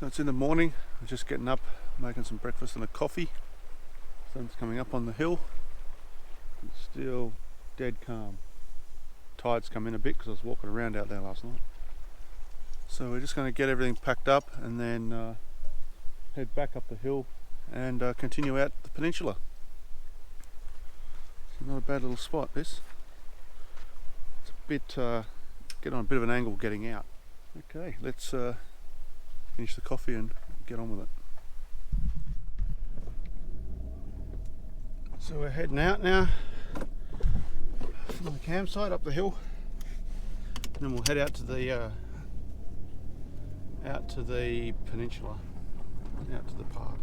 So it's in the morning, I'm just getting up, making some breakfast and a coffee. Sun's coming up on the hill. It's still dead calm. Tide's come in a bit because I was walking around out there last night. So we're just going to get everything packed up and then head back up the hill and continue out the peninsula. It's not a bad little spot, this. It's a bit, get on a bit of an angle getting out. Okay, let's finish the coffee and get on with it. So we're heading out now from the campsite up the hill, and then we'll head out to the peninsula, out to the park.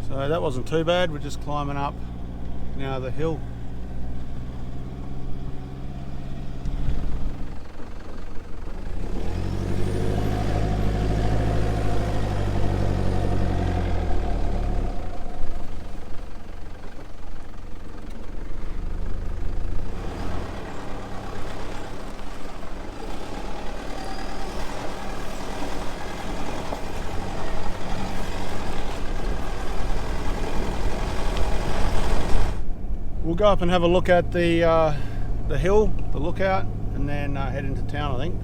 So that wasn't too bad, we're just climbing up now the hill. We'll go up and have a look at the hill, the lookout, and then head into town, I think.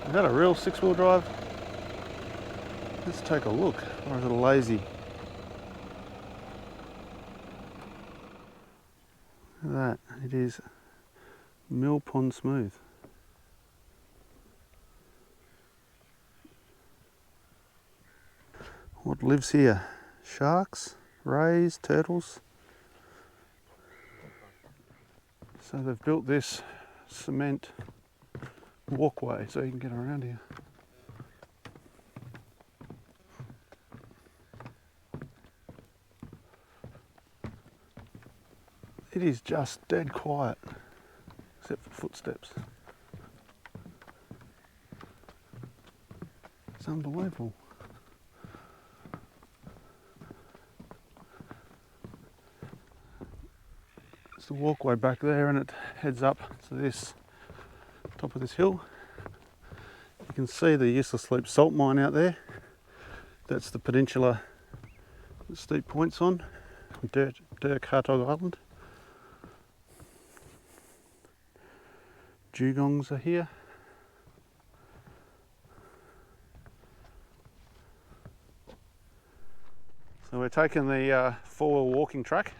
Is that a real six-wheel drive? Let's take a look. Or is it a lazy? Look at that. It is mill pond smooth. What lives here? Sharks? Rays, turtles. So they've built this cement walkway so you can get around here. It is just dead quiet, except for footsteps. It's unbelievable. The walkway back there, and it heads up to this top of this hill. You can see the Useless Loop salt mine out there. That's the peninsula that steep points on, Dirk Hartog Island. Dugongs are here. So we're taking the four-wheel walking track.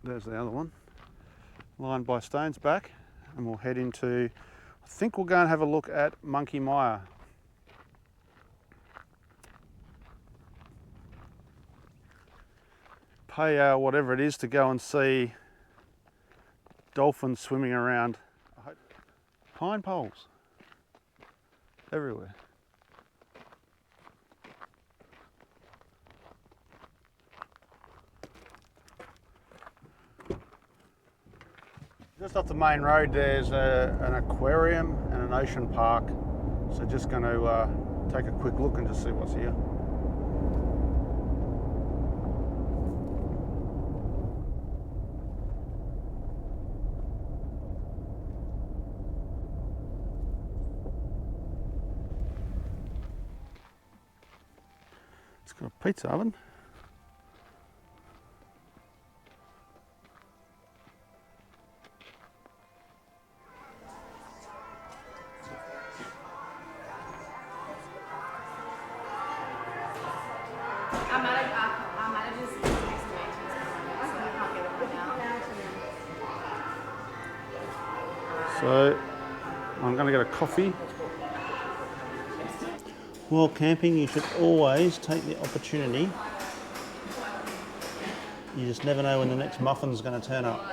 There's the other one, lined by stones back, and we'll head into, I think we'll go and have a look at Monkey Mire. Pay whatever it is to go and see dolphins swimming around. Pine poles everywhere. Just off the main road there's an aquarium and an ocean park, so just going to take a quick look and just see what's here. It's got a pizza oven. So I'm going to get a coffee. While camping, you should always take the opportunity You just never know when the next muffin's going to turn up.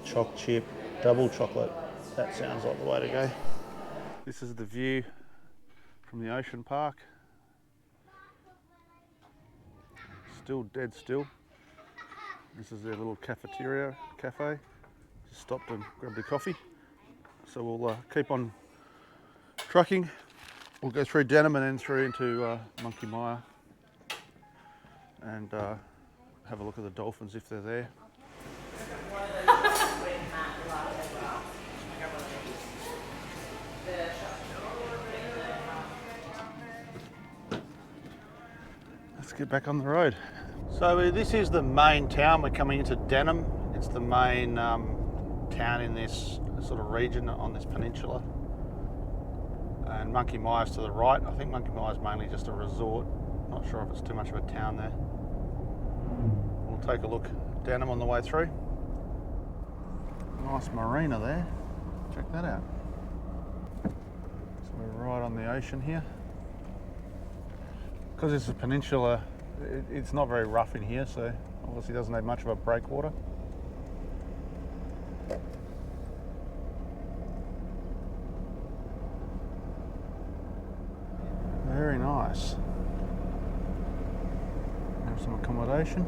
Choc chip, double chocolate. That sounds like the way to go. This is the view from the ocean park. Still dead still. This is their little cafeteria, cafe. Just stopped and grabbed a coffee. So we'll keep on trucking. We'll go through Denham and then through into Monkey Mire and have a look at the dolphins if they're there. Let's get back on the road. So this is the main town. We're coming into Denham. It's the main town in this sort of region on this peninsula. And Monkey Mire's to the right. I think Monkey Mire's mainly just a resort. Not sure if it's too much of a town there. We'll take a look at Denham on the way through. Nice marina there. Check that out. So we're right on the ocean here. Because it's a peninsula, it's not very rough in here, so obviously doesn't have much of a breakwater. Very nice. Have some accommodation.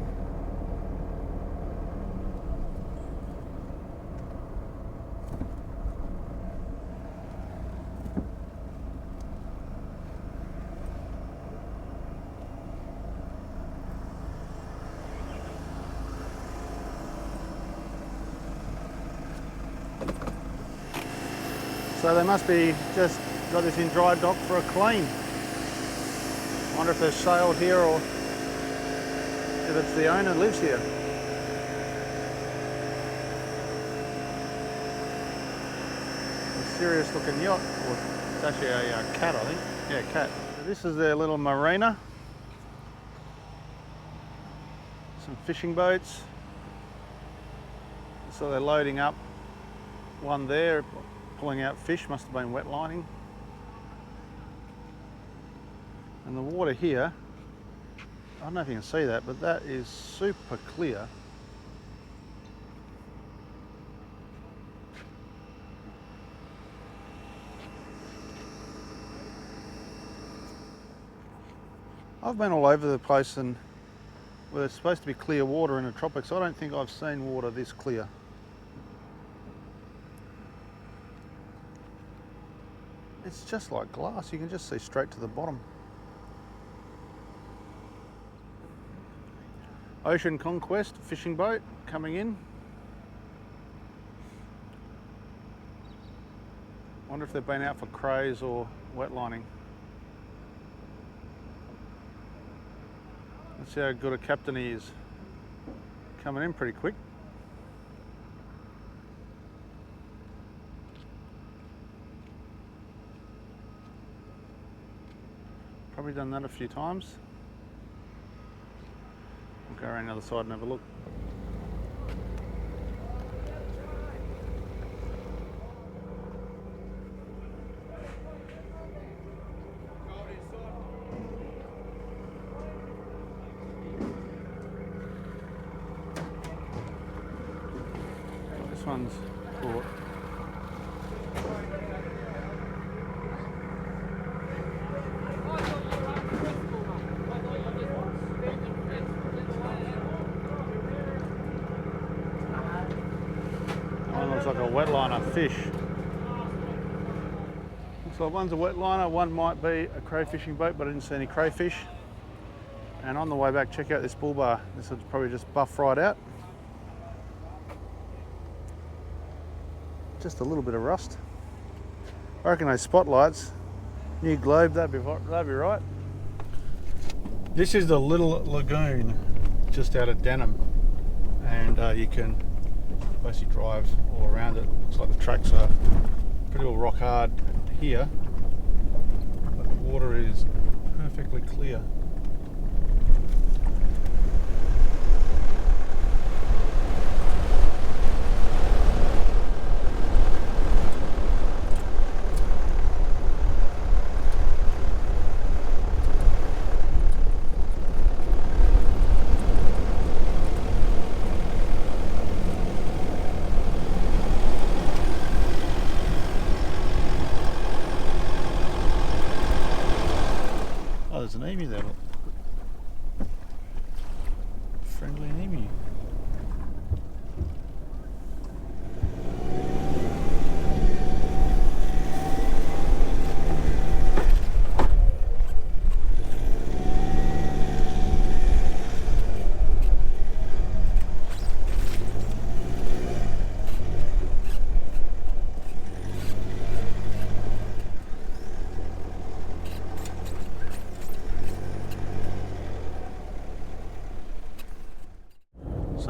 So they must be just got this in dry dock for a clean. Wonder if they've sailed here or if it's the owner lives here. A serious looking yacht. Or it's actually a cat, I think. Yeah, cat. So this is their little marina. Some fishing boats. So they're loading up one there, pulling out fish, must have been wet lining. And the water here, I don't know if you can see that, but that is super clear. I've been all over the place and where there's supposed to be clear water in the tropics, I don't think I've seen water this clear. It's just like glass, you can just see straight to the bottom. Ocean Conquest fishing boat coming in. Wonder if they've been out for crays or wet lining. Let's see how good a captain he is. Coming in pretty quick. Probably done that a few times. We'll go around the other side and have a look. This one's caught. Like a wetliner fish. Looks like one's a wetliner, one might be a crayfishing boat, but I didn't see any crayfish. And on the way back, check out this bull bar. This will probably just buff right out. Just a little bit of rust. I reckon those spotlights, new globe, that'd be right. This is the little lagoon just out of Denham, and you can basically drive all around it. Looks like the tracks are pretty well rock hard here, but the water is perfectly clear.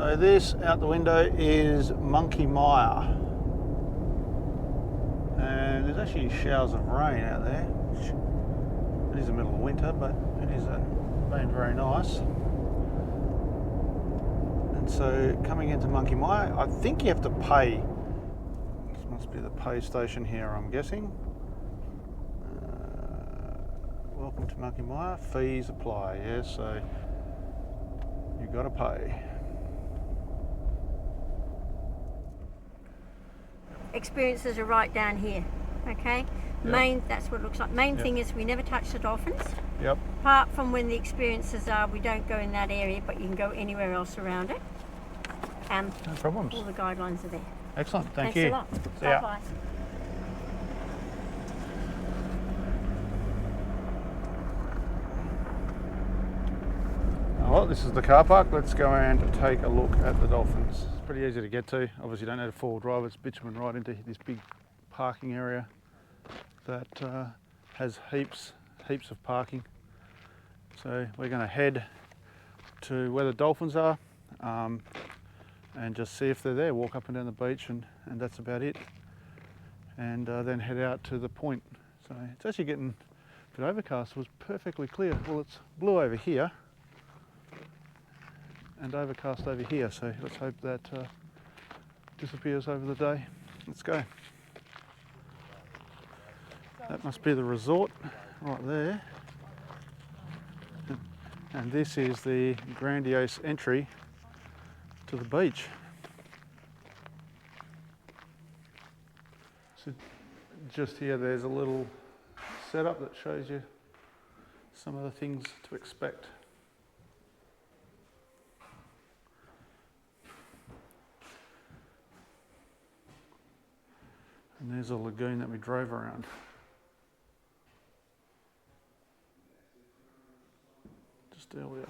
So this out the window is Monkey Mire. And there's actually showers of rain out there, which it is the middle of winter, but it is been very nice. And so coming into Monkey Mire, I think you have to pay. This must be the pay station here, I'm guessing. Welcome to Monkey Mire, fees apply, yes, so you've got to pay. Experiences are right down here, okay? Yep. That's what it looks like. Main Yep. thing is we never touch the dolphins. Yep. Apart from when the experiences are, we don't go in that area, but you can go anywhere else around it. No problems. All the guidelines are there. Excellent, thank Thanks you. a lot. See ya. Bye-bye. Well, this is the car park. Let's go and take a look at the dolphins. It's pretty easy to get to. Obviously, you don't need a four-wheel drive. It's bitumen right into this big parking area that has heaps of parking. So we're going to head to where the dolphins are and just see if they're there. Walk up and down the beach, and that's about it. And then head out to the point. So it's actually getting a bit overcast. It was perfectly clear. Well, it's blue over here and overcast over here, so let's hope that disappears over the day. Let's go. That must be the resort right there. And this is the grandiose entry to the beach. So just here there's a little setup that shows you some of the things to expect. And there's a lagoon that we drove around. Just earlier.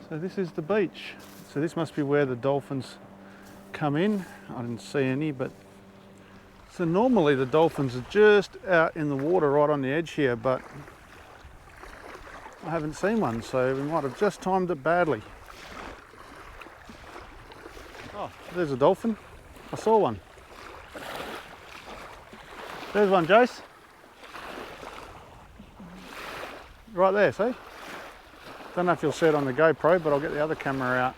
So this is the beach. So this must be where the dolphins come in. I didn't see any, but so normally the dolphins are just out in the water right on the edge here, but I haven't seen one, so we might have just timed it badly. Oh, there's a dolphin. I saw one. There's one, Jace. Right there, see? Don't know if you'll see it on the GoPro, but I'll get the other camera out.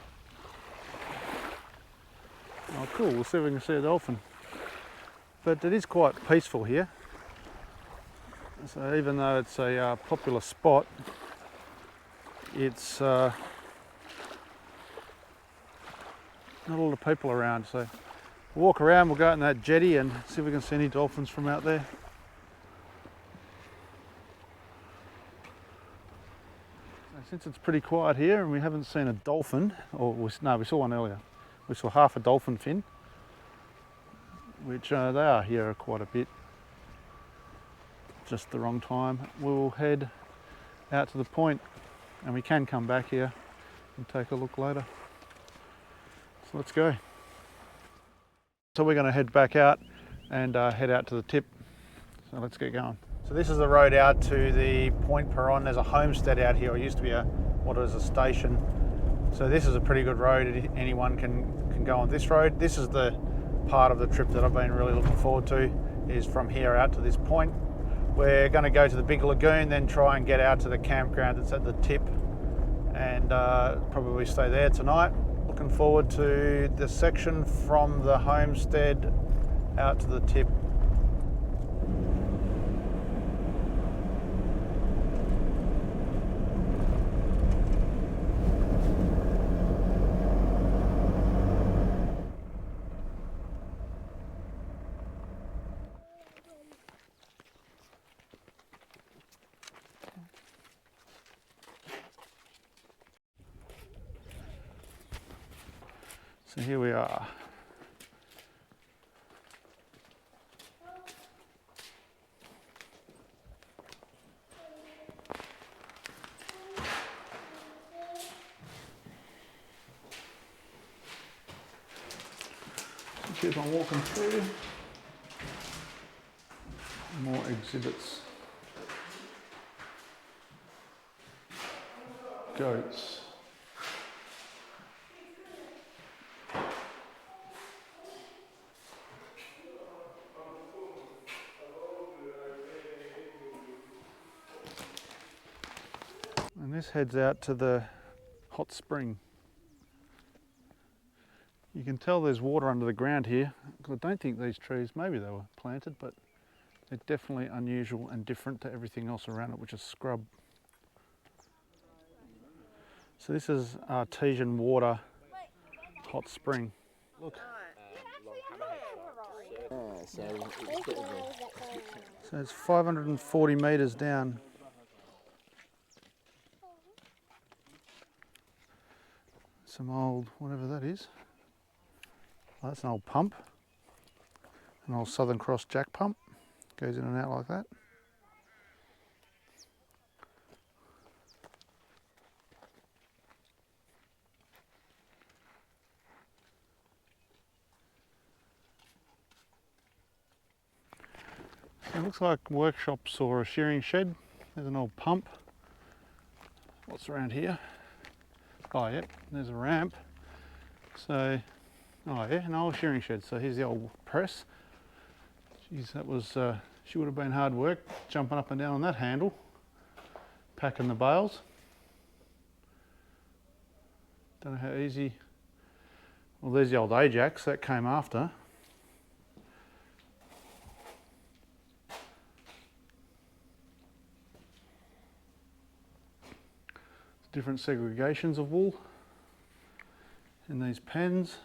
Oh, cool. We'll see if we can see a dolphin. But it is quite peaceful here. So even though it's a popular spot, it's not a lot of people around. So we'll walk around, we'll go out in that jetty and see if we can see any dolphins from out there. Since it's pretty quiet here and we haven't seen a dolphin, we saw one earlier. We saw half a dolphin fin, which they are here quite a bit. Just the wrong time. We'll head out to the point and we can come back here and take a look later. So let's go. So we're going to head back out and head out to the tip. So let's get going. So this is the road out to the Point Peron. There's a homestead out here. It used to be a station. So this is a pretty good road. Anyone can go on this road. This is the part of the trip that I've been really looking forward to, is from here out to this point. We're going to go to the Big Lagoon, then try and get out to the campground that's at the tip and probably stay there tonight. Looking forward to the section from the homestead out to the tip. So here we are. Keep on walking through. More exhibits. goats. And this heads out to the hot spring. You can tell there's water under the ground here. I don't think these trees, maybe they were planted, but they're definitely unusual and different to everything else around it, which is scrub. So this is artesian water hot spring. Look. So it's 540 metres down. Some old, whatever that is. Oh, that's an old pump. An old Southern Cross jack pump. Goes in and out like that. It looks like workshops or a shearing shed. There's an old pump. What's around here? Oh, yep, there's a ramp. So, oh yeah, an old shearing shed. So here's the old press. Geez, that was, she would have been hard work jumping up and down on that handle, packing the bales. Don't know how easy. Well, there's the old Ajax, that came after. Different segregations of wool in these pens.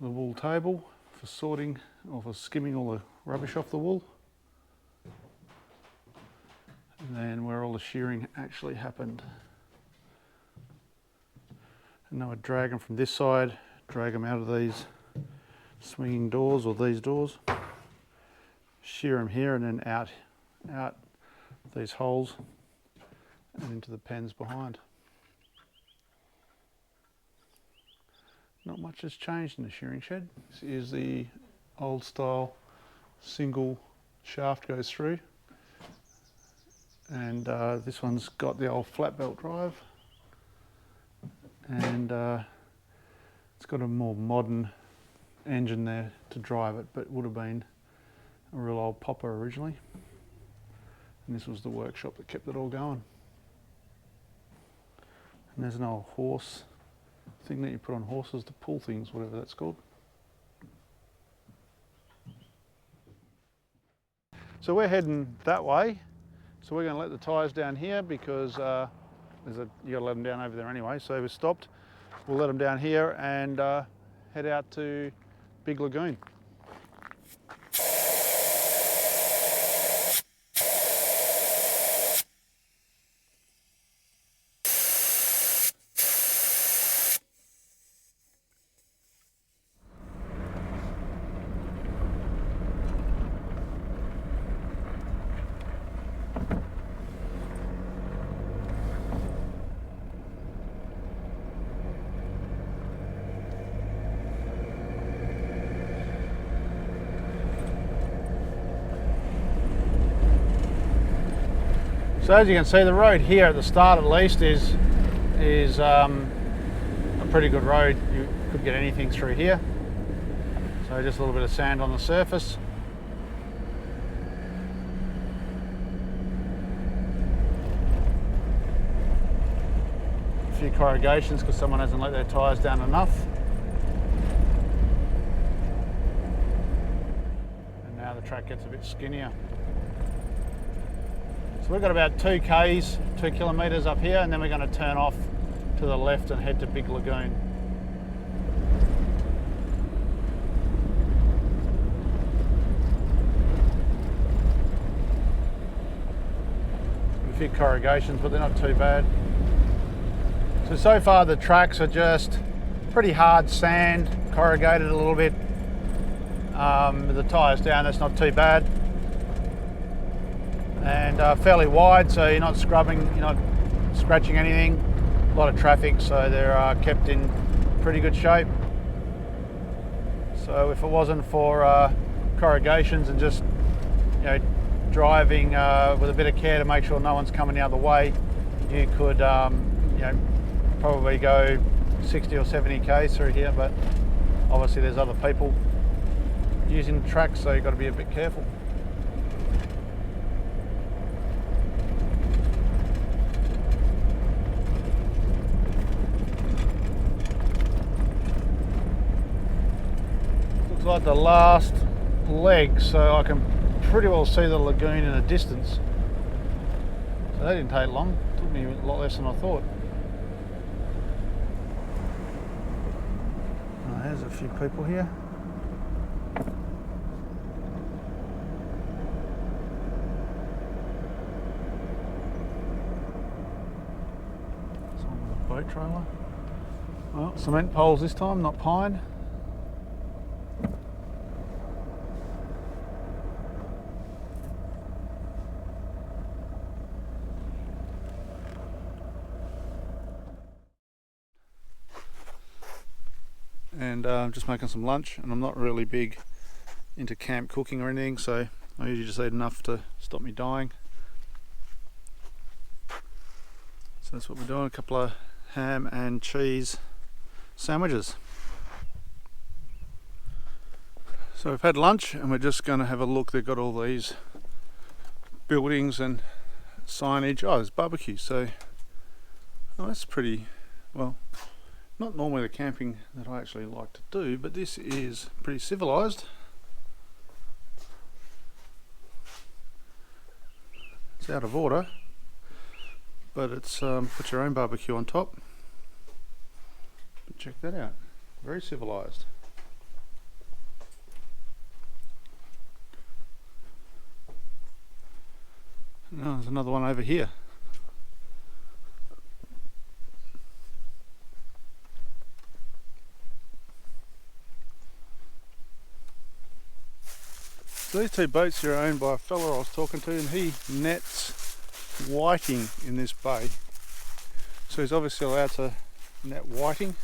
The wool table for sorting or for skimming all the rubbish off the wool. And then where all the shearing actually happened. And they would drag them from this side, drag them out of these swinging doors or these doors, shear them here and then out these holes and into the pens behind. Not much has changed in the shearing shed. This is the old style single shaft goes through, and this one's got the old flat belt drive, and it's got a more modern engine there to drive it, but it would have been a real old popper originally, and this was the workshop that kept it all going. And there's an old horse thing that you put on horses to pull things, whatever that's called. So we're heading that way. So we're going to let the tyres down here because you got to let them down over there anyway. So we've stopped. We'll let them down here and head out to Big Lagoon. So as you can see, the road here at the start at least is a pretty good road. You could get anything through here. So just a little bit of sand on the surface. A few corrugations because someone hasn't let their tyres down enough. And now the track gets a bit skinnier. So we've got about 2 kilometres up here, and then we're going to turn off to the left and head to Big Lagoon. A few corrugations, but they're not too bad. So far the tracks are just pretty hard sand, corrugated a little bit. With the tyres down, that's not too bad. And fairly wide, so you're not scrubbing, you're not scratching anything. A lot of traffic, so they're kept in pretty good shape. So if it wasn't for corrugations and just, you know, driving with a bit of care to make sure no one's coming out of the way, you could you know, probably go 60 or 70 k's through here, but obviously there's other people using the tracks, so you've got to be a bit careful. Looks like the last leg, so I can pretty well see the lagoon in a distance. So that didn't take long. It took me a lot less than I thought. Oh, there's a few people here. Someone with a boat trailer. Well, cement poles this time, not pine. And I'm just making some lunch, and I'm not really big into camp cooking or anything, so I usually just eat enough to stop me dying. So that's what we're doing, a couple of ham and cheese sandwiches. So we've had lunch and we're just going to have a look. They've got all these buildings and signage. Oh, there's barbecue, so that's pretty, well, not normally the camping that I actually like to do, but this is pretty civilised. It's out of order, but it's put your own barbecue on top. But check that out, very civilised. No, there's another one over here. So these two boats here are owned by a fella I was talking to, and he nets whiting in this bay. So he's obviously allowed to net whiting,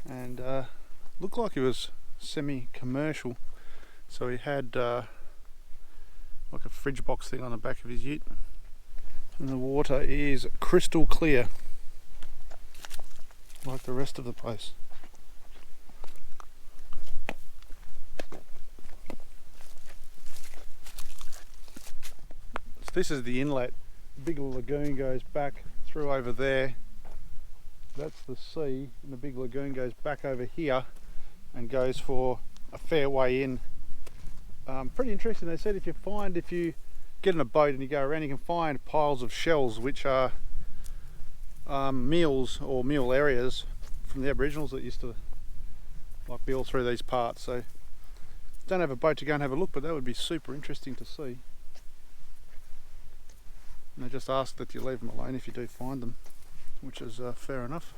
and looked like he was semi-commercial. So he had like a fridge box thing on the back of his ute, and the water is crystal clear, like the rest of the place. This is the inlet. Big Lagoon goes back through over there. That's the sea, and the Big Lagoon goes back over here and goes for a fair way in. Pretty interesting. They said if you get in a boat and you go around, you can find piles of shells which are meals or meal areas from the Aboriginals that used to like be all through these parts. So don't have a boat to go and have a look, but that would be super interesting to see. And they just ask that you leave them alone if you do find them, which is fair enough.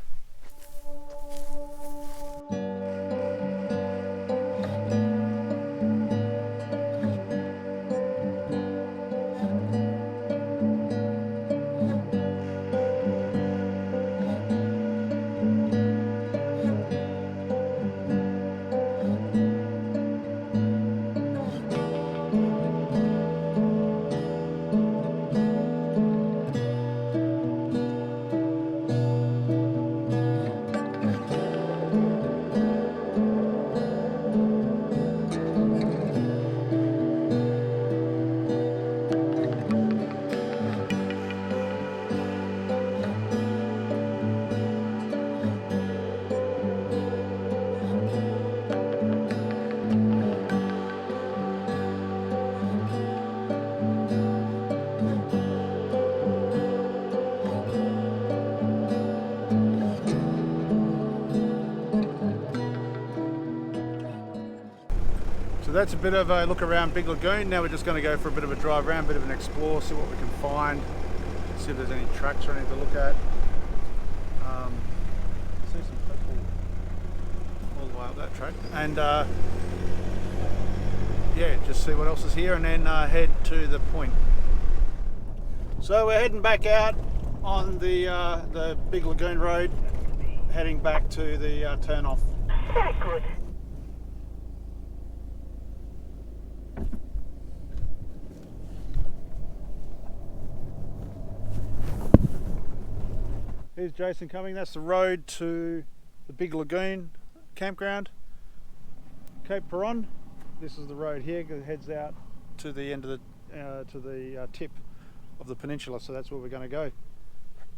So that's a bit of a look around Big Lagoon. Now we're just going to go for a bit of a drive around, a bit of an explore, see what we can find, see if there's any tracks or anything to look at. See some people all the way up that track, and yeah, just see what else is here, and then head to the point. So we're heading back out on the Big Lagoon Road, heading back to the turn off. Very good. Here's Jason coming. That's the road to the Big Lagoon campground, Cape Peron. This is the road here that heads out to the end of the tip of the peninsula. So that's where we're going to go.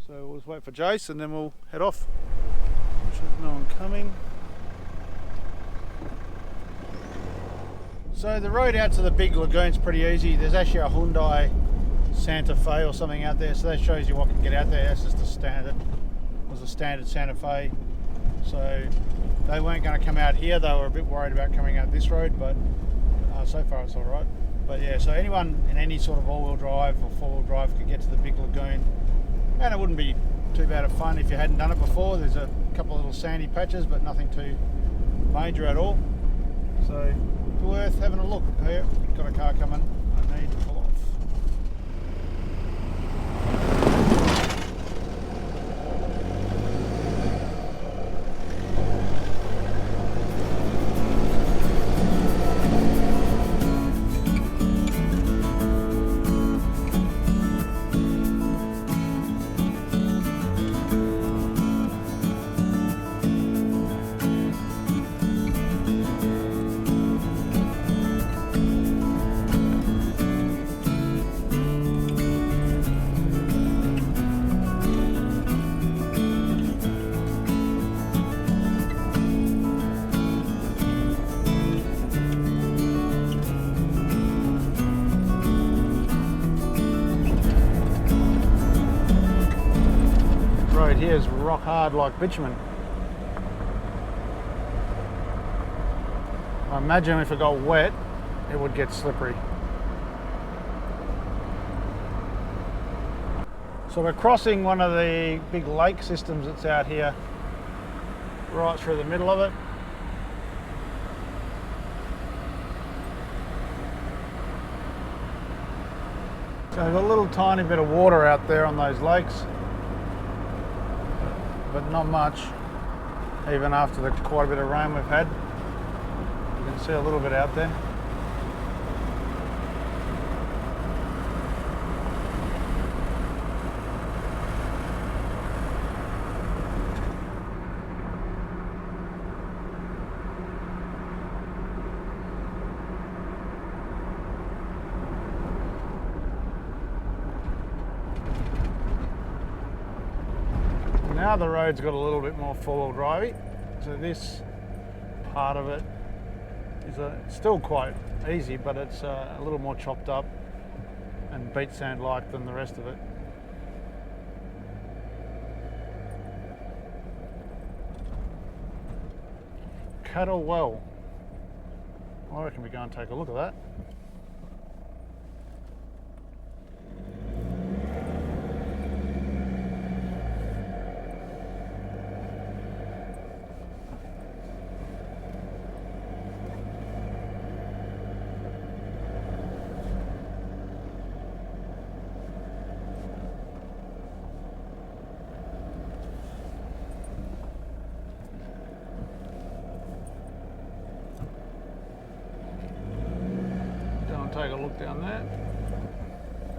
So we'll just wait for Jace and then we'll head off. There's no one coming. So the road out to the Big Lagoon is pretty easy. There's actually a Hyundai Santa Fe or something out there, so that shows you what can get out there. That's just a standard. It was a standard Santa Fe, so they weren't going to come out here. They were a bit worried about coming out this road, but so far it's all right. But yeah, so anyone in any sort of all-wheel drive or four-wheel drive could get to the Big Lagoon, and it wouldn't be too bad of fun if you hadn't done it before. There's a couple of little sandy patches, but nothing too major at all. So worth having a look. Here, got a car coming. I need to pull off. Here is rock hard like bitumen. I imagine if it got wet, it would get slippery. So we're crossing one of the big lake systems that's out here, right through the middle of it. So there's a little tiny bit of water out there on those lakes, but not much, even after the quite a bit of rain we've had. You can see a little bit out there. Now the road's got a little bit more four-wheel drivey, so this part of it is still quite easy, but it's a little more chopped up and beach sand like than the rest of it. Cattle Well. I reckon we go and take a look at that. Take a look down there.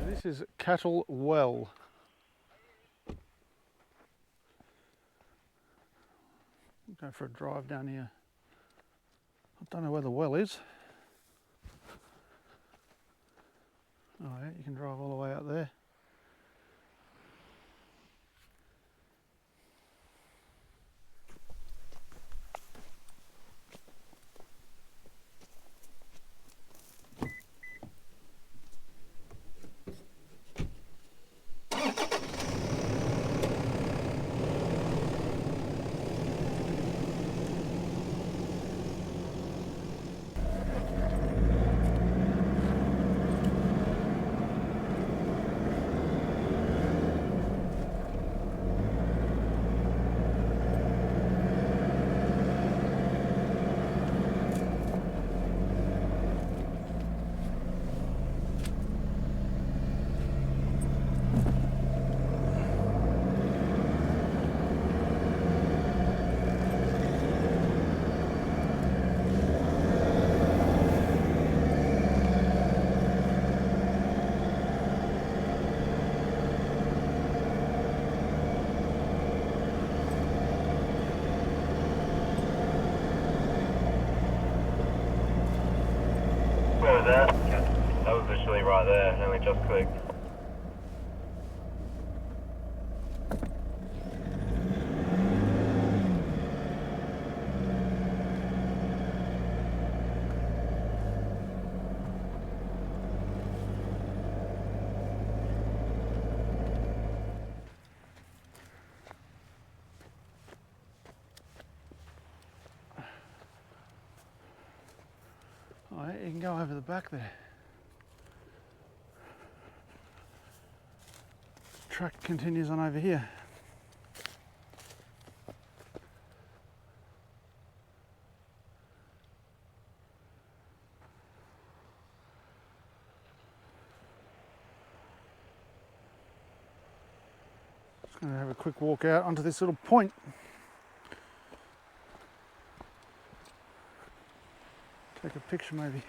This is Cattle Well. Go for a drive down here. I don't know where the well is. Oh yeah, you can drive all the way out there. right there, and we just clicked. Oh, you can go over the back there. Track continues on over here. Just going to have a quick walk out onto this little point. Take a picture maybe.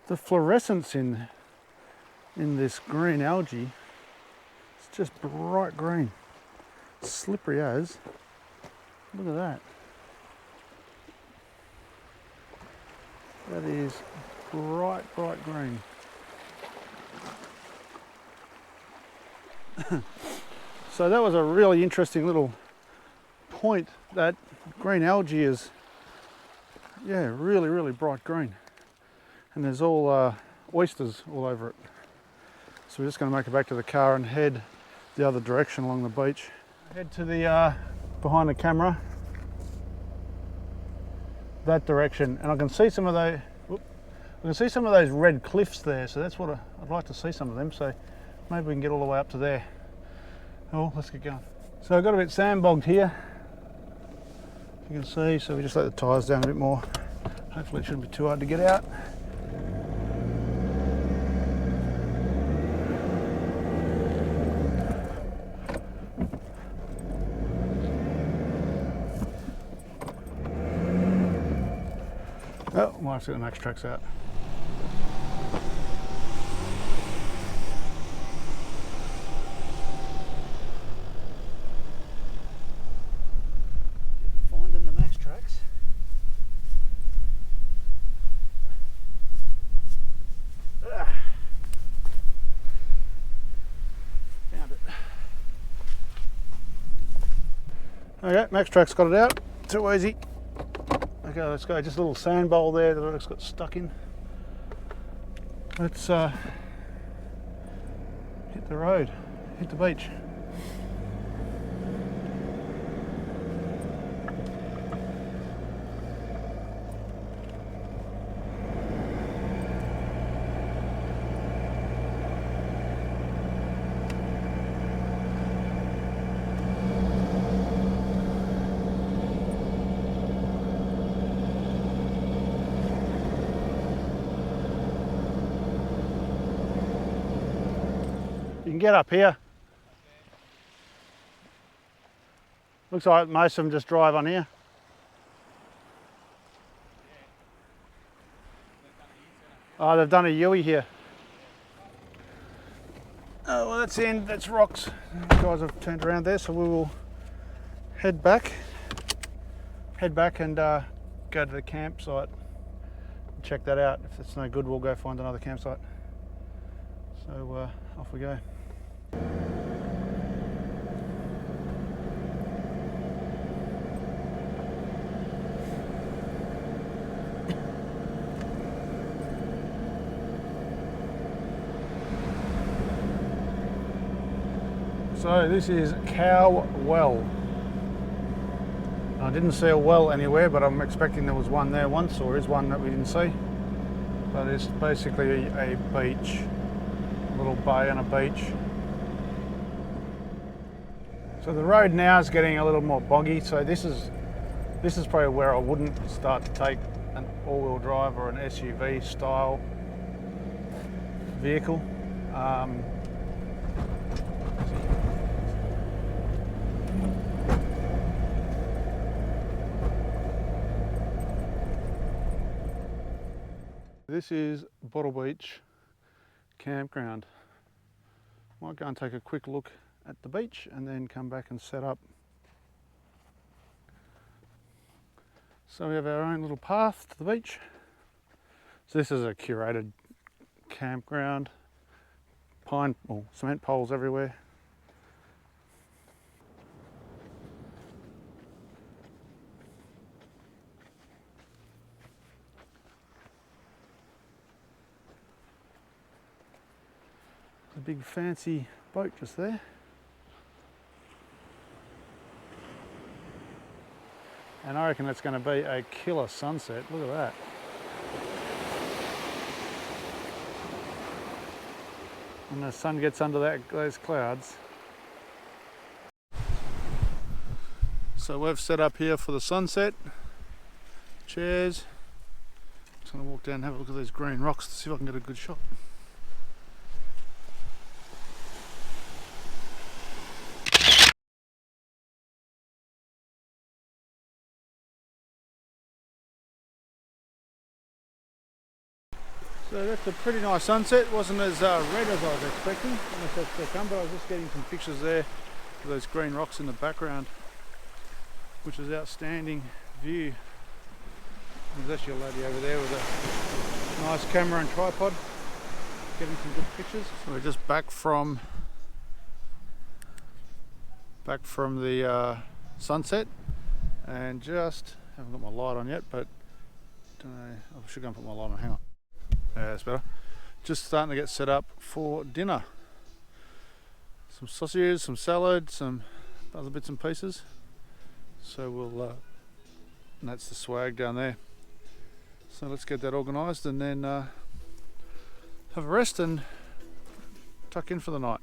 The fluorescence in this green algae, it's just bright green. Slippery as. Look at that. That is bright green. So that was a really interesting little point. That green algae is, yeah, really bright green. And there's all oysters all over it. So we're just going to make it back to the car and head the other direction along the beach. Head to the behind the camera, that direction, and I can see some of those. I can see some of those red cliffs there. So that's what I'd like to see some of them. So maybe we can get all the way up to there. Oh, let's get going. So I got a bit sandbogged here, you can see. So we just let the tyres down a bit more. Hopefully it shouldn't be too hard to get out. Oh, might have to get the max tracks out. Finding the max tracks. Found it. Okay, max tracks got it out. Too easy. Okay, let's go. Just a little sand bowl there that it's got stuck in. Let's hit the road, hit the beach. You can get up here. Looks like most of them just drive on here. Oh, they've done a Yui here. Oh, well, that's the end. That's rocks. The guys have turned around there, so we will head back and go to the campsite and check that out. If it's no good, we'll go find another campsite. So off we go. So this is Cow Well. I didn't see a well anywhere, but I'm expecting there was one there once, or is one that we didn't see. But it's basically a beach, a little bay and a beach. So the road now is getting a little more boggy, so this is probably where I wouldn't start to take an all-wheel drive or an SUV style vehicle. This is Bottle Beach campground. Might go and take a quick look at the beach and then come back and set up. So we have our own little path to the beach. So this is a curated campground. Pine or cement poles everywhere. A big fancy boat just there. And I reckon that's going to be a killer sunset. Look at that. When the sun gets under those clouds. So we've set up here for the sunset. Chairs. Just going to walk down and have a look at these green rocks to see if I can get a good shot. So that's a pretty nice sunset. It wasn't as red as I was expecting, unless that's still come, but I was just getting some pictures there of those green rocks in the background, which is outstanding view. There's actually a lady over there with a nice camera and tripod, getting some good pictures. So we're just back from the sunset, and just haven't got my light on yet, but don't know, I should go and put my light on. Hang on. Yeah, that's better. Just starting to get set up for dinner. Some sausages, some salad, some other bits and pieces. So we'll, and that's the swag down there. So let's get that organised and then have a rest and tuck in for the night.